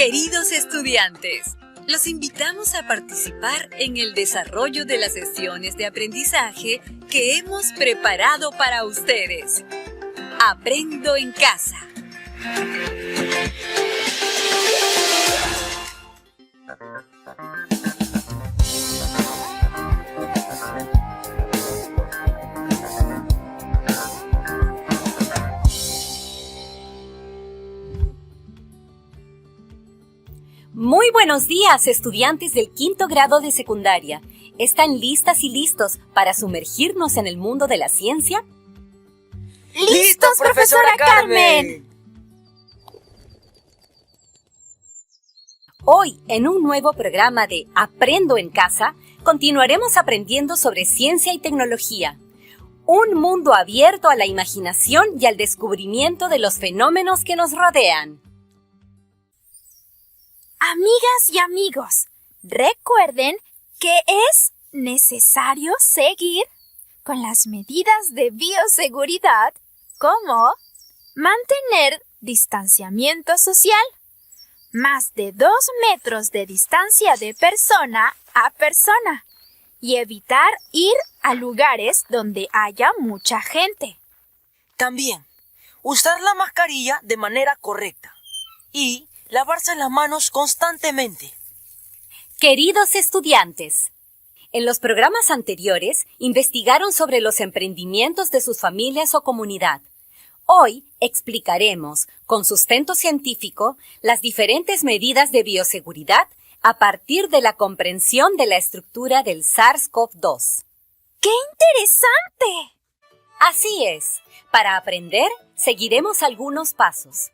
Queridos estudiantes, los invitamos a participar en el desarrollo de las sesiones de aprendizaje que hemos preparado para ustedes. Aprendo en casa. Muy buenos días, estudiantes del quinto grado de secundaria. ¿Están listas y listos para sumergirnos en el mundo de la ciencia? ¡Listos, profesora Carmen! Hoy, en un nuevo programa de Aprendo en Casa, continuaremos aprendiendo sobre ciencia y tecnología. Un mundo abierto a la imaginación y al descubrimiento de los fenómenos que nos rodean. Amigas y amigos, recuerden que es necesario seguir con las medidas de bioseguridad como mantener distanciamiento social, más de 2 metros de distancia de persona a persona y evitar ir a lugares donde haya mucha gente. También, usar la mascarilla de manera correcta y lavarse las manos constantemente. Queridos estudiantes, en los programas anteriores investigaron sobre los emprendimientos de sus familias o comunidad. Hoy explicaremos, con sustento científico, las diferentes medidas de bioseguridad a partir de la comprensión de la estructura del SARS-CoV-2. ¡Qué interesante! Así es. Para aprender, seguiremos algunos pasos.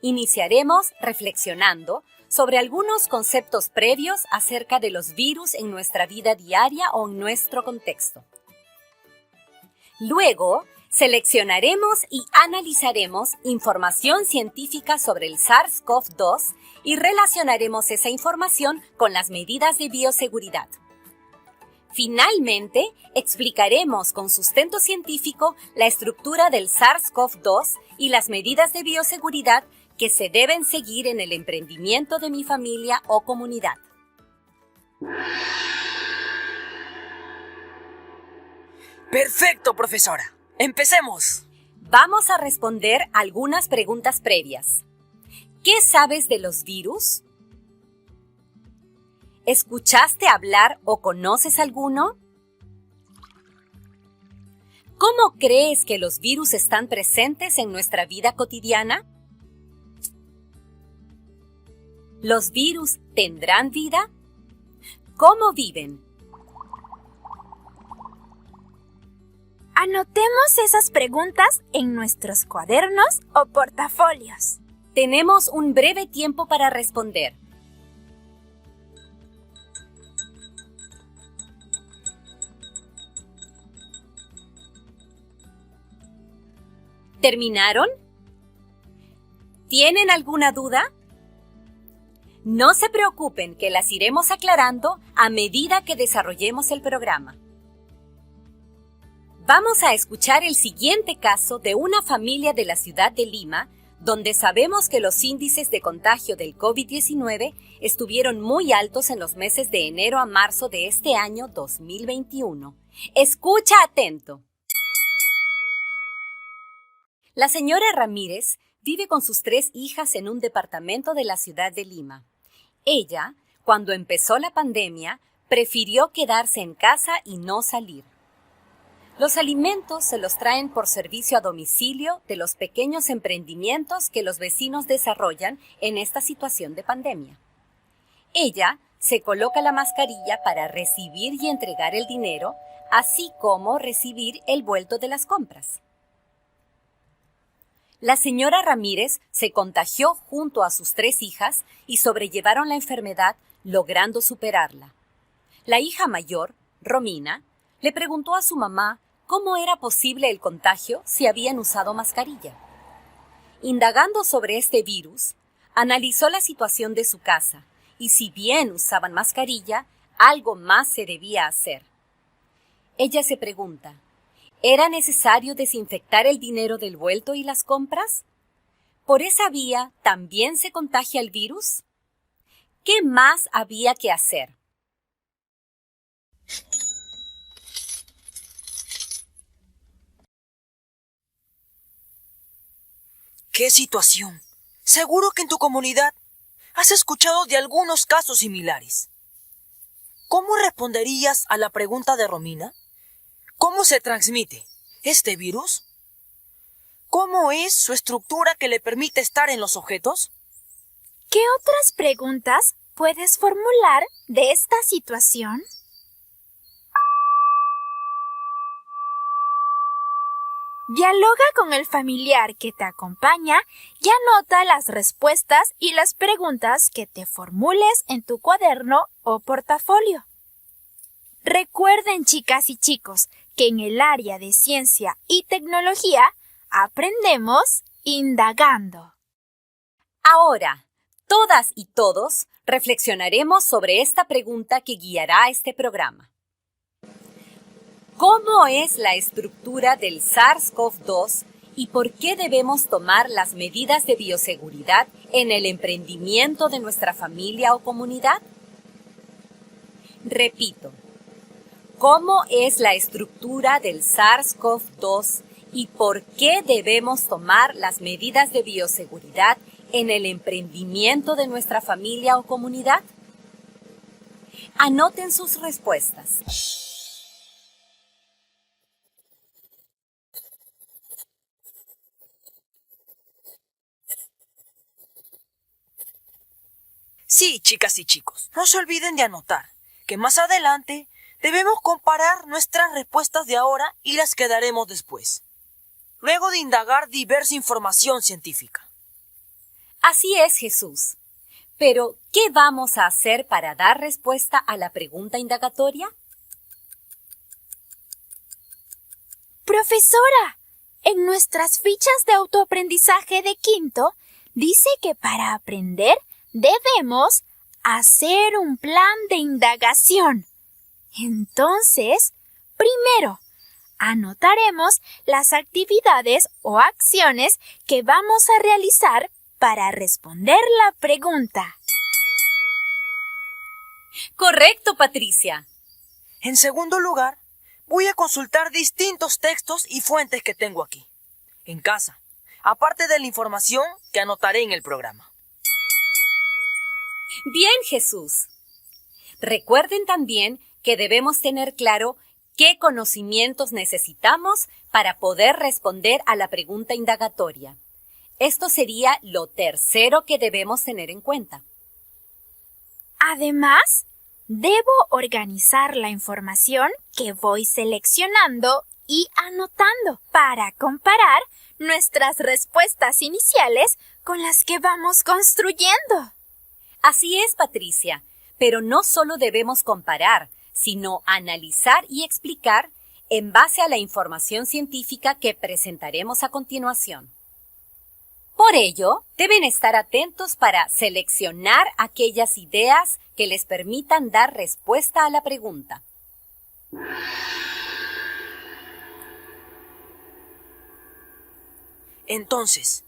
Iniciaremos reflexionando sobre algunos conceptos previos acerca de los virus en nuestra vida diaria o en nuestro contexto. Luego, seleccionaremos y analizaremos información científica sobre el SARS-CoV-2 y relacionaremos esa información con las medidas de bioseguridad. Finalmente, explicaremos con sustento científico la estructura del SARS-CoV-2 y las medidas de bioseguridad que se deben seguir en el emprendimiento de mi familia o comunidad. ¡Perfecto, profesora! ¡Empecemos! Vamos a responder algunas preguntas previas. ¿Qué sabes de los virus? ¿Escuchaste hablar o conoces alguno? ¿Cómo crees que los virus están presentes en nuestra vida cotidiana? ¿Los virus tendrán vida? ¿Cómo viven? Anotemos esas preguntas en nuestros cuadernos o portafolios. Tenemos un breve tiempo para responder. ¿Terminaron? ¿Tienen alguna duda? No se preocupen, que las iremos aclarando a medida que desarrollemos el programa. Vamos a escuchar el siguiente caso de una familia de la ciudad de Lima, donde sabemos que los índices de contagio del COVID-19 estuvieron muy altos en los meses de enero a marzo de este año 2021. Escucha atento. La señora Ramírez vive con sus 3 hijas en un departamento de la ciudad de Lima. Ella, cuando empezó la pandemia, prefirió quedarse en casa y no salir. Los alimentos se los traen por servicio a domicilio de los pequeños emprendimientos que los vecinos desarrollan en esta situación de pandemia. Ella se coloca la mascarilla para recibir y entregar el dinero, así como recibir el vuelto de las compras. La señora Ramírez se contagió junto a sus 3 hijas y sobrellevaron la enfermedad, logrando superarla. La hija mayor, Romina, le preguntó a su mamá cómo era posible el contagio si habían usado mascarilla. Indagando sobre este virus, analizó la situación de su casa y si bien usaban mascarilla, algo más se debía hacer. Ella se pregunta, ¿era necesario desinfectar el dinero del vuelto y las compras? ¿Por esa vía también se contagia el virus? ¿Qué más había que hacer? ¡Qué situación! Seguro que en tu comunidad has escuchado de algunos casos similares. ¿Cómo responderías a la pregunta de Romina? ¿Cómo se transmite este virus? ¿Cómo es su estructura que le permite estar en los objetos? ¿Qué otras preguntas puedes formular de esta situación? Dialoga con el familiar que te acompaña y anota las respuestas y las preguntas que te formules en tu cuaderno o portafolio. Recuerden, chicas y chicos, que en el área de ciencia y tecnología aprendemos indagando. Ahora, todas y todos reflexionaremos sobre esta pregunta que guiará este programa. ¿Cómo es la estructura del SARS-CoV-2 y por qué debemos tomar las medidas de bioseguridad en el emprendimiento de nuestra familia o comunidad? Repito, ¿cómo es la estructura del SARS-CoV-2 y por qué debemos tomar las medidas de bioseguridad en el emprendimiento de nuestra familia o comunidad? Anoten sus respuestas. Sí, chicas y chicos, no se olviden de anotar que más adelante debemos comparar nuestras respuestas de ahora y las que daremos después, luego de indagar diversa información científica. Así es, Jesús. Pero, ¿qué vamos a hacer para dar respuesta a la pregunta indagatoria? Profesora, en nuestras fichas de autoaprendizaje de quinto, dice que para aprender debemos hacer un plan de indagación. Entonces, primero, anotaremos las actividades o acciones que vamos a realizar para responder la pregunta. Correcto, Patricia. En segundo lugar, voy a consultar distintos textos y fuentes que tengo aquí, en casa, aparte de la información que anotaré en el programa. Bien, Jesús. Recuerden también que debemos tener claro qué conocimientos necesitamos para poder responder a la pregunta indagatoria. Esto sería lo tercero que debemos tener en cuenta. Además, debo organizar la información que voy seleccionando y anotando para comparar nuestras respuestas iniciales con las que vamos construyendo. Así es, Patricia, pero no solo debemos comparar, sino analizar y explicar en base a la información científica que presentaremos a continuación. Por ello, deben estar atentos para seleccionar aquellas ideas que les permitan dar respuesta a la pregunta. Entonces,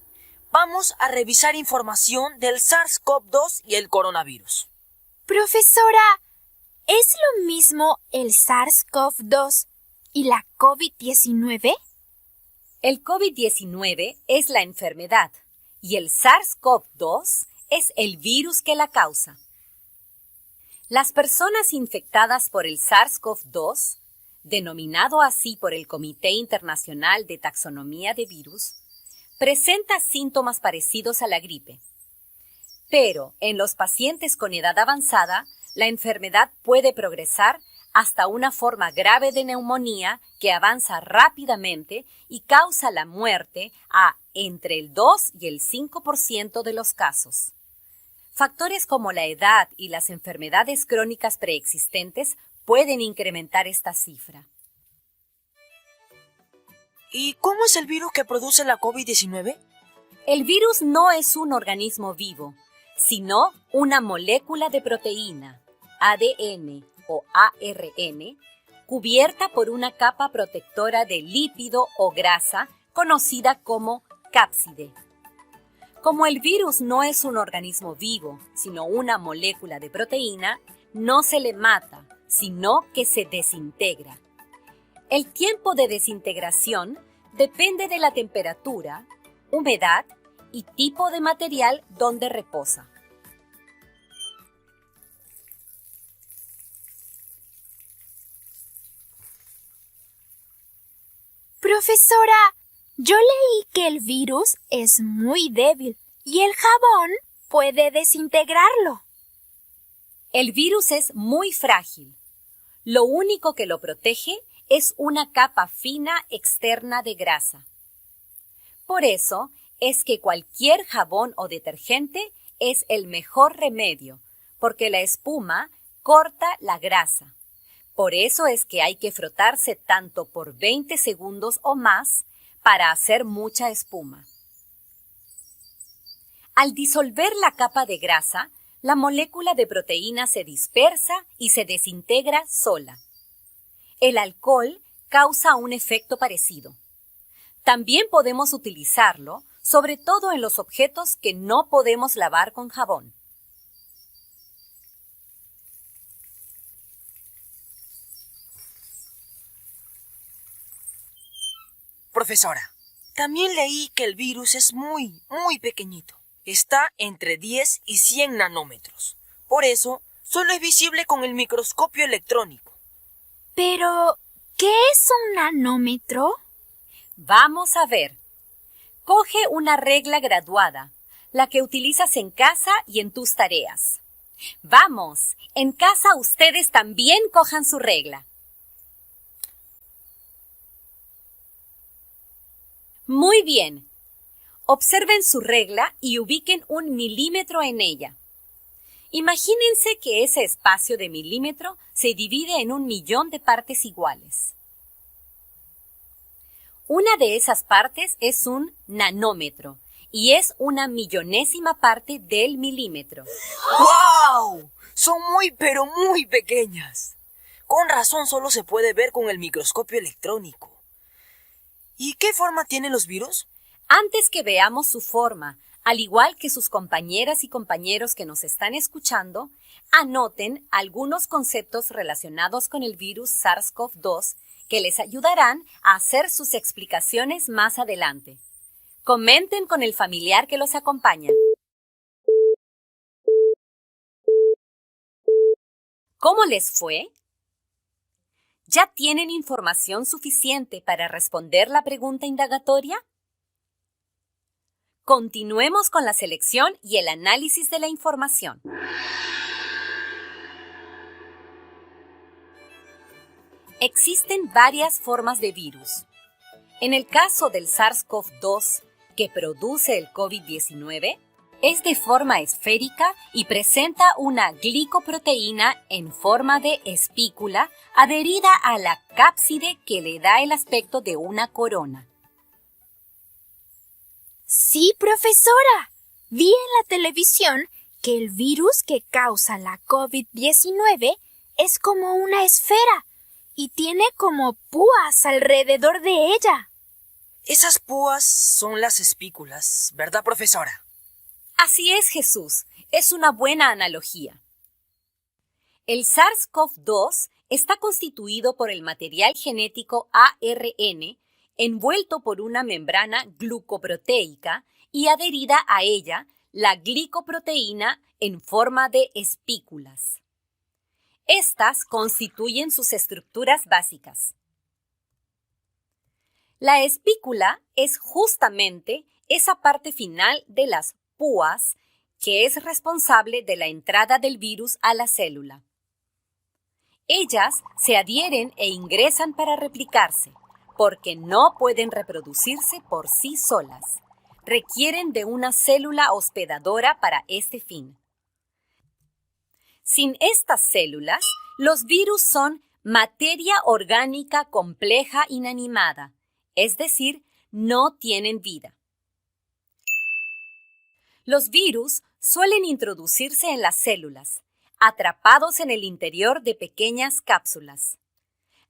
vamos a revisar información del SARS-CoV-2 y el coronavirus. Profesora, ¿es lo mismo el SARS-CoV-2 y la COVID-19? El COVID-19 es la enfermedad y el SARS-CoV-2 es el virus que la causa. Las personas infectadas por el SARS-CoV-2, denominado así por el Comité Internacional de Taxonomía de Virus, presenta síntomas parecidos a la gripe. Pero en los pacientes con edad avanzada, la enfermedad puede progresar hasta una forma grave de neumonía que avanza rápidamente y causa la muerte a entre el 2 y el 5% de los casos. Factores como la edad y las enfermedades crónicas preexistentes pueden incrementar esta cifra. ¿Y cómo es el virus que produce la COVID-19? El virus no es un organismo vivo, sino una molécula de proteína, ADN o ARN, cubierta por una capa protectora de lípido o grasa conocida como cápside. Como el virus no es un organismo vivo, sino una molécula de proteína, no se le mata, sino que se desintegra. El tiempo de desintegración depende de la temperatura, humedad y tipo de material donde reposa. Profesora, yo leí que el virus es muy débil y el jabón puede desintegrarlo. El virus es muy frágil. Lo único que lo protege es una capa fina externa de grasa. Por eso es que cualquier jabón o detergente es el mejor remedio, porque la espuma corta la grasa. Por eso es que hay que frotarse tanto por 20 segundos o más para hacer mucha espuma. Al disolver la capa de grasa, la molécula de proteína se dispersa y se desintegra sola. El alcohol causa un efecto parecido. También podemos utilizarlo, sobre todo en los objetos que no podemos lavar con jabón. Profesora, también leí que el virus es muy pequeñito. Está entre 10 y 100 nanómetros. Por eso, solo es visible con el microscopio electrónico. Pero, ¿qué es un nanómetro? Vamos a ver. Coge una regla graduada, la que utilizas en casa y en tus tareas. Vamos, en casa ustedes también cojan su regla. Muy bien. Observen su regla y ubiquen 1 milímetro en ella. Imagínense que ese espacio de milímetro se divide en 1.000.000 de partes iguales. Una de esas partes es un nanómetro y es 1/1000ª parte del milímetro. ¡Guau! Son pero muy pequeñas. Con razón solo se puede ver con el microscopio electrónico. ¿Y qué forma tienen los virus? Antes que veamos su forma, al igual que sus compañeras y compañeros que nos están escuchando, anoten algunos conceptos relacionados con el virus SARS-CoV-2 que les ayudarán a hacer sus explicaciones más adelante. Comenten con el familiar que los acompaña. ¿Cómo les fue? ¿Ya tienen información suficiente para responder la pregunta indagatoria? Continuemos con la selección y el análisis de la información. Existen varias formas de virus. En el caso del SARS-CoV-2, que produce el COVID-19, es de forma esférica y presenta una glicoproteína en forma de espícula adherida a la cápside que le da el aspecto de una corona. Sí, profesora. Vi en la televisión que el virus que causa la COVID-19 es como una esfera y tiene como púas alrededor de ella. Esas púas son las espículas, ¿verdad, profesora? Así es, Jesús. Es una buena analogía. El SARS-CoV-2 está constituido por el material genético ARN envuelto por una membrana glucoproteica y adherida a ella la glicoproteína en forma de espículas. Estas constituyen sus estructuras básicas. La espícula es justamente esa parte final de las púas que es responsable de la entrada del virus a la célula. Ellas se adhieren e ingresan para replicarse, porque no pueden reproducirse por sí solas. Requieren de una célula hospedadora para este fin. Sin estas células, los virus son materia orgánica compleja inanimada, es decir, no tienen vida. Los virus suelen introducirse en las células, atrapados en el interior de pequeñas cápsulas.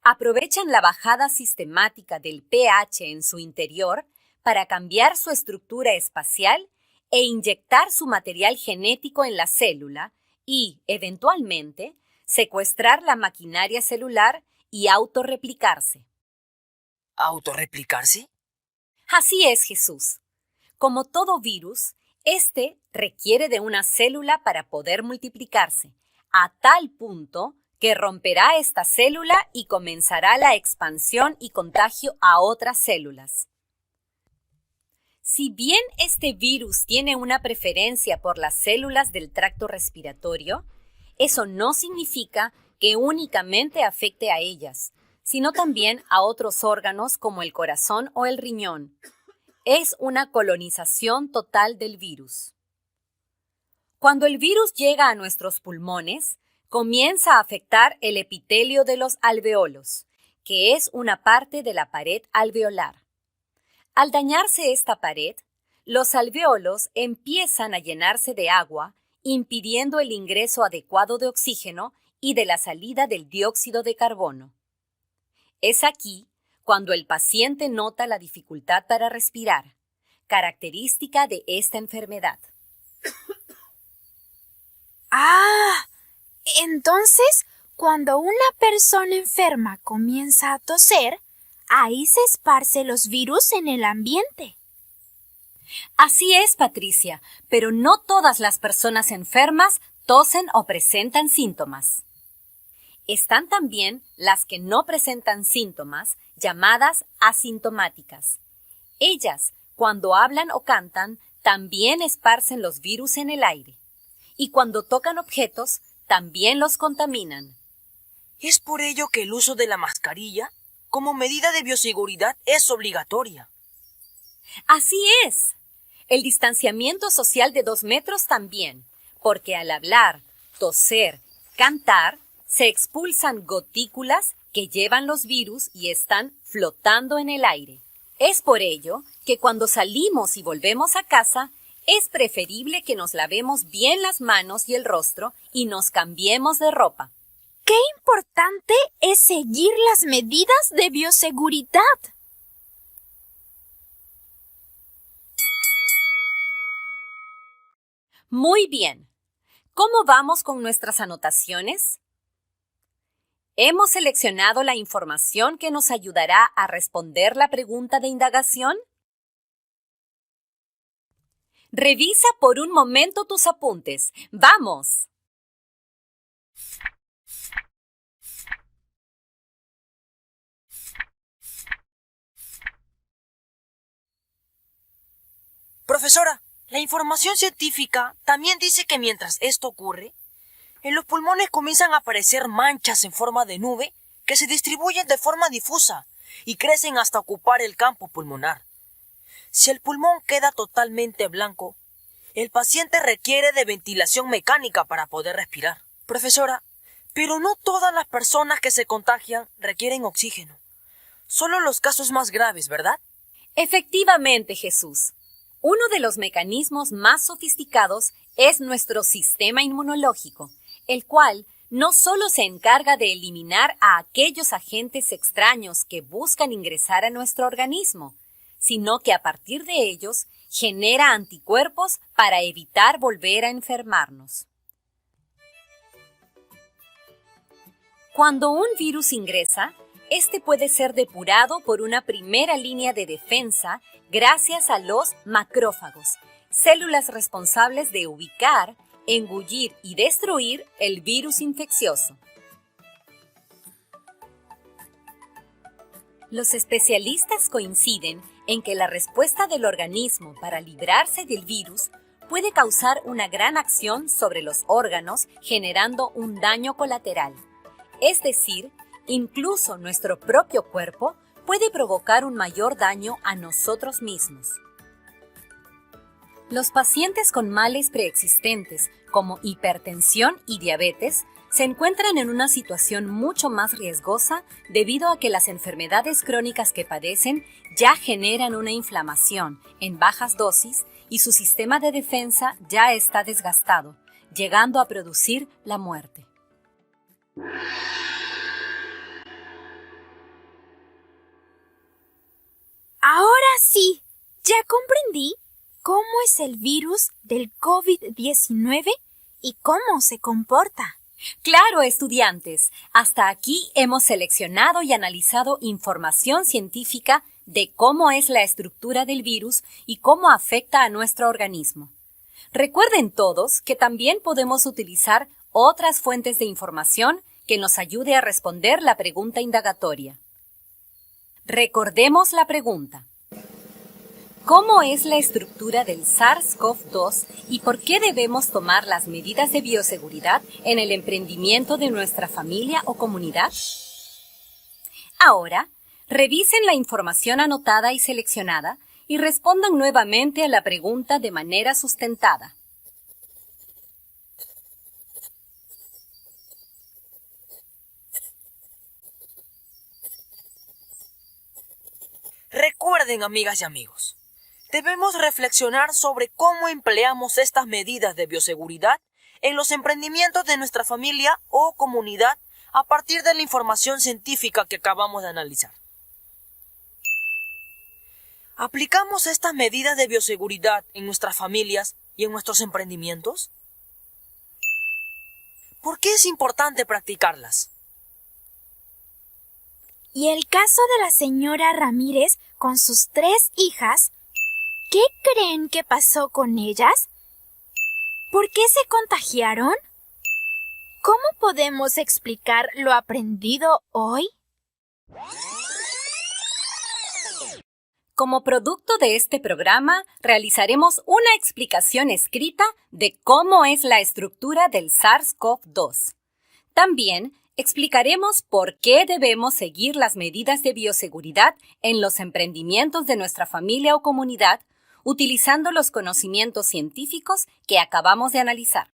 Aprovechan la bajada sistemática del pH en su interior para cambiar su estructura espacial e inyectar su material genético en la célula y, eventualmente, secuestrar la maquinaria celular y autorreplicarse. ¿Autorreplicarse? Así es, Jesús. Como todo virus, este requiere de una célula para poder multiplicarse, a tal punto que romperá esta célula y comenzará la expansión y contagio a otras células. Si bien este virus tiene una preferencia por las células del tracto respiratorio, eso no significa que únicamente afecte a ellas, sino también a otros órganos como el corazón o el riñón. Es una colonización total del virus. Cuando el virus llega a nuestros pulmones, comienza a afectar el epitelio de los alveolos, que es una parte de la pared alveolar. Al dañarse esta pared, los alveolos empiezan a llenarse de agua, impidiendo el ingreso adecuado de oxígeno y de la salida del dióxido de carbono. Es aquí cuando el paciente nota la dificultad para respirar, característica de esta enfermedad. Entonces, cuando una persona enferma comienza a toser, ahí se esparcen los virus en el ambiente. Así es, Patricia, pero no todas las personas enfermas tosen o presentan síntomas. Están también las que no presentan síntomas, llamadas asintomáticas. Ellas, cuando hablan o cantan, también esparcen los virus en el aire. Y cuando tocan objetos, también los contaminan. Es por ello que el uso de la mascarilla, como medida de bioseguridad, es obligatoria. Así es. El distanciamiento social de 2 metros también, porque al hablar, toser, cantar, se expulsan gotículas que llevan los virus y están flotando en el aire. Es por ello que cuando salimos y volvemos a casa, es preferible que nos lavemos bien las manos y el rostro y nos cambiemos de ropa. ¡Qué importante es seguir las medidas de bioseguridad! Muy bien. ¿Cómo vamos con nuestras anotaciones? ¿Hemos seleccionado la información que nos ayudará a responder la pregunta de indagación? Revisa por un momento tus apuntes. ¡Vamos! Profesora, la información científica también dice que mientras esto ocurre, en los pulmones comienzan a aparecer manchas en forma de nube que se distribuyen de forma difusa y crecen hasta ocupar el campo pulmonar. Si el pulmón queda totalmente blanco, el paciente requiere de ventilación mecánica para poder respirar. Profesora, pero no todas las personas que se contagian requieren oxígeno. Solo los casos más graves, ¿verdad? Efectivamente, Jesús. Uno de los mecanismos más sofisticados es nuestro sistema inmunológico, el cual no solo se encarga de eliminar a aquellos agentes extraños que buscan ingresar a nuestro organismo, sino que a partir de ellos genera anticuerpos para evitar volver a enfermarnos. Cuando un virus ingresa, este puede ser depurado por una primera línea de defensa gracias a los macrófagos, células responsables de ubicar, engullir y destruir el virus infeccioso. Los especialistas coinciden en que la respuesta del organismo para librarse del virus puede causar una gran acción sobre los órganos, generando un daño colateral. Es decir, incluso nuestro propio cuerpo puede provocar un mayor daño a nosotros mismos. Los pacientes con males preexistentes, como hipertensión y diabetes, se encuentran en una situación mucho más riesgosa debido a que las enfermedades crónicas que padecen ya generan una inflamación en bajas dosis y su sistema de defensa ya está desgastado, llegando a producir la muerte. Ahora sí, ya comprendí cómo es el virus del COVID-19 y cómo se comporta. Claro, estudiantes. Hasta aquí hemos seleccionado y analizado información científica de cómo es la estructura del virus y cómo afecta a nuestro organismo. Recuerden todos que también podemos utilizar otras fuentes de información que nos ayude a responder la pregunta indagatoria. Recordemos la pregunta. ¿Cómo es la estructura del SARS-CoV-2 y por qué debemos tomar las medidas de bioseguridad en el emprendimiento de nuestra familia o comunidad? Ahora, revisen la información anotada y seleccionada y respondan nuevamente a la pregunta de manera sustentada. Recuerden, amigas y amigos, debemos reflexionar sobre cómo empleamos estas medidas de bioseguridad en los emprendimientos de nuestra familia o comunidad a partir de la información científica que acabamos de analizar. ¿Aplicamos estas medidas de bioseguridad en nuestras familias y en nuestros emprendimientos? ¿Por qué es importante practicarlas? Y el caso de la señora Ramírez con sus 3 hijas, ¿qué creen que pasó con ellas? ¿Por qué se contagiaron? ¿Cómo podemos explicar lo aprendido hoy? Como producto de este programa, realizaremos una explicación escrita de cómo es la estructura del SARS-CoV-2. También explicaremos por qué debemos seguir las medidas de bioseguridad en los emprendimientos de nuestra familia o comunidad, utilizando los conocimientos científicos que acabamos de analizar.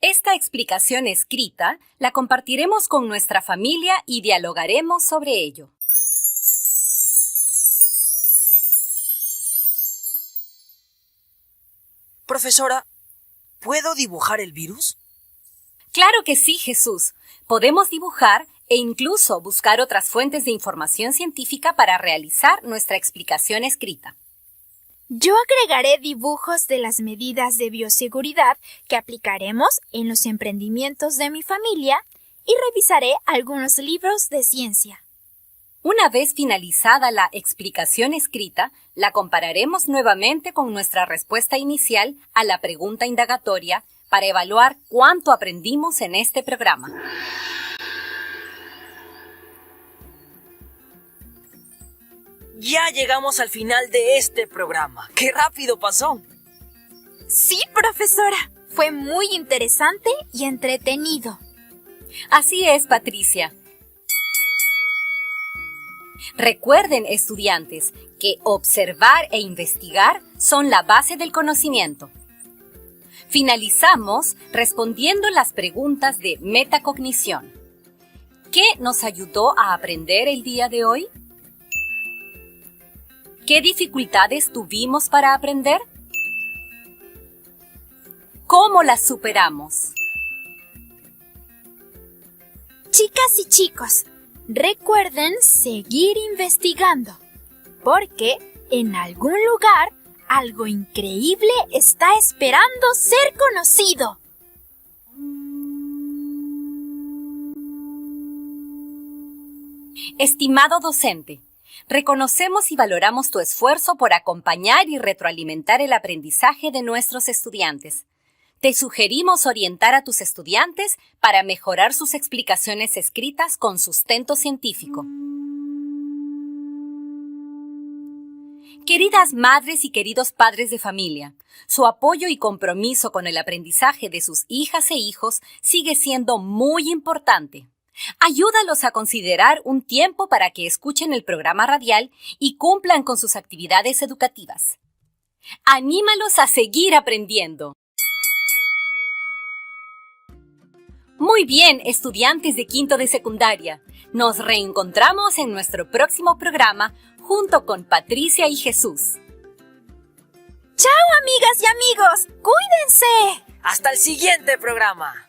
Esta explicación escrita la compartiremos con nuestra familia y dialogaremos sobre ello. Profesora, ¿puedo dibujar el virus? Claro que sí, Jesús. Podemos dibujar e incluso buscar otras fuentes de información científica para realizar nuestra explicación escrita. Yo agregaré dibujos de las medidas de bioseguridad que aplicaremos en los emprendimientos de mi familia y revisaré algunos libros de ciencia. Una vez finalizada la explicación escrita, la compararemos nuevamente con nuestra respuesta inicial a la pregunta indagatoria para evaluar cuánto aprendimos en este programa. Ya llegamos al final de este programa. ¡Qué rápido pasó! Sí, profesora. Fue muy interesante y entretenido. Así es, Patricia. Recuerden, estudiantes, que observar e investigar son la base del conocimiento. Finalizamos respondiendo las preguntas de metacognición. ¿Qué nos ayudó a aprender el día de hoy? ¿Qué dificultades tuvimos para aprender? ¿Cómo las superamos? Chicas y chicos, recuerden seguir investigando, porque en algún lugar algo increíble está esperando ser conocido. Estimado docente, reconocemos y valoramos tu esfuerzo por acompañar y retroalimentar el aprendizaje de nuestros estudiantes. Te sugerimos orientar a tus estudiantes para mejorar sus explicaciones escritas con sustento científico. Queridas madres y queridos padres de familia, su apoyo y compromiso con el aprendizaje de sus hijas e hijos sigue siendo muy importante. Ayúdalos a considerar un tiempo para que escuchen el programa radial y cumplan con sus actividades educativas. Anímalos a seguir aprendiendo. Muy bien, estudiantes de quinto de secundaria. Nos reencontramos en nuestro próximo programa junto con Patricia y Jesús. ¡Chao, amigas y amigos! ¡Cuídense! ¡Hasta el siguiente programa!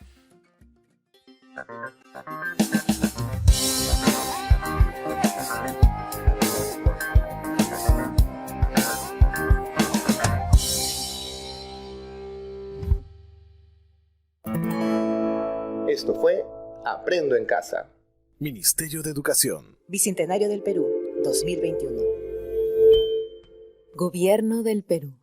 Esto fue Aprendo en Casa. Ministerio de Educación. Bicentenario del Perú, 2021. Gobierno del Perú.